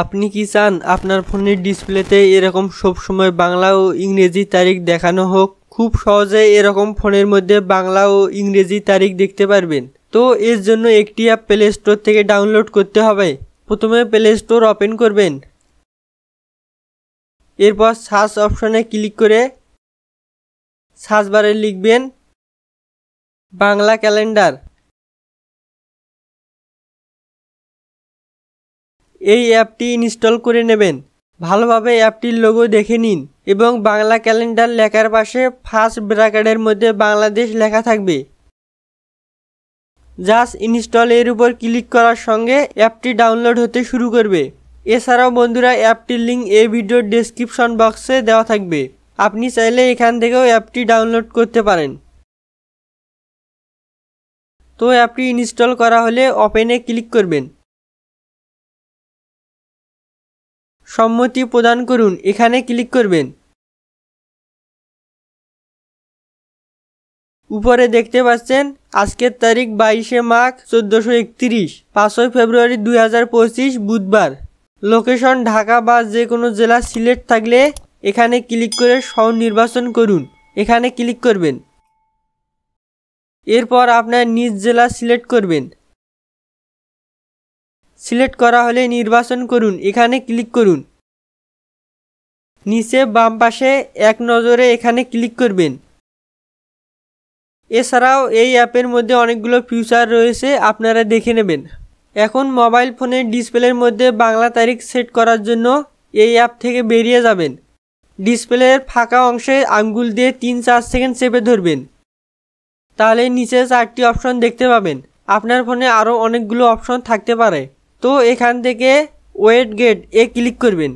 আপনি কি চান আপনার ফোনের ডিসপ্লেতে এরকম সব সময় বাংলা ও ইংরেজি তারিখ দেখানো হোক? খুব সহজে এরকম ফোনের মধ্যে বাংলা ও ইংরেজি তারিখ দেখতে পারবেন। তো এর জন্য একটি অ্যাপ প্লে স্টোর থেকে ডাউনলোড করতে হবে। প্রথমে প্লে স্টোর ওপেন করবেন, এরপর সার্চ অপশনে ক্লিক করে সার্চ বারে লিখবেন বাংলা ক্যালেন্ডার। এই অ্যাপটি ইনস্টল করে নেবেন। ভালোভাবে অ্যাপটির লোগো দেখে নিন এবং বাংলা ক্যালেন্ডার লেখার পাশে ফার্স্ট ব্র্যাকেটের মধ্যে বাংলাদেশ লেখা থাকবে। জাস্ট ইনস্টল এর উপর ক্লিক করার সঙ্গে অ্যাপটি ডাউনলোড হতে শুরু করবে। এছাড়াও বন্ধুরা, অ্যাপটির লিঙ্ক এই ভিডিওর ডেসক্রিপশন বক্সে দেওয়া থাকবে। আপনি চাইলে এখান থেকেও অ্যাপটি ডাউনলোড করতে পারেন। তো অ্যাপটি ইনস্টল করা হলে ওপেনে ক্লিক করবেন। সম্মতি প্রদান করুন, এখানে ক্লিক করবেন। উপরে দেখতে পাচ্ছেন আজকের তারিখ 22শে মাঘ 1431, 5ই ফেব্রুয়ারি 2025 বুধবার। লোকেশন ঢাকা বা যে কোনো জেলা সিলেক্ট থাকলে এখানে ক্লিক করে শহর নির্বাচন করুন, এখানে ক্লিক করবেন। এরপর আপনার নিজ জেলা সিলেক্ট করবেন। সিলেক্ট করা হলে নির্বাচন করুন, এখানে ক্লিক করুন। নিচে বাম পাশে এক নজরে এখানে ক্লিক করবেন। এছাড়াও এই অ্যাপের মধ্যে অনেকগুলো ফিচার রয়েছে, আপনারা দেখে নেবেন। এখন মোবাইল ফোনের ডিসপ্লের মধ্যে বাংলা তারিখ সেট করার জন্য এই অ্যাপ থেকে বেরিয়ে যাবেন। ডিসপ্লের ফাঁকা অংশে আঙ্গুল দিয়ে 3-4 সেকেন্ড চেপে ধরবেন, তাহলে নিচে 4টি অপশন দেখতে পাবেন। আপনার ফোনে আরও অনেকগুলো অপশন থাকতে পারে। তো এখান থেকে ওয়েট গেট ক্লিক করবেন।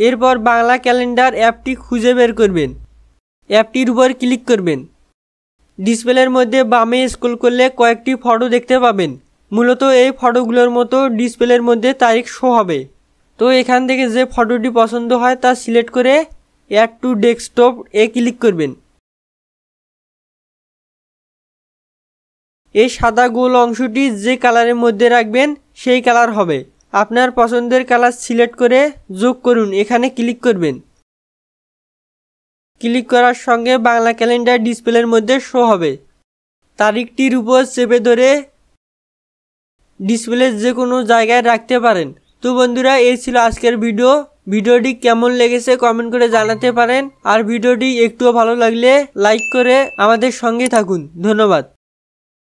এরপর বাংলা ক্যালেন্ডার অ্যাপটি খুঁজে বের করবেন, অ্যাপটির উপর ক্লিক করবেন। ডিসপ্লের মধ্যে বামে স্ক্রল করলে কয়েকটি ফটো দেখতে পাবেন। মূলত এই ফটোগুলোর মতো ডিসপ্লের মধ্যে তারিখ শো হবে। তো এখান থেকে যে ফটোটি পছন্দ হয় তা সিলেক্ট করে অ্যাড টু ডেস্কটপ ক্লিক করবেন। এই সাদা গোল অংশটি যে কালারের মধ্যে রাখবেন সেই কালার হবে। আপনার পছন্দের কালার সিলেক্ট করে যোগ করুন, এখানে ক্লিক করবেন। ক্লিক করার সঙ্গে বাংলা ক্যালেন্ডার ডিসপ্লের মধ্যে শো হবে। তারিখটির উপর চেপে ধরে ডিসপ্লের যে কোনো জায়গায় রাখতে পারেন। তো বন্ধুরা, এই ছিল আজকের ভিডিওটি কেমন লেগেছে কমেন্ট করে জানাতে পারেন। আর ভিডিওটি একটুও ভালো লাগলে লাইক করে আমাদের সঙ্গে থাকুন। ধন্যবাদ।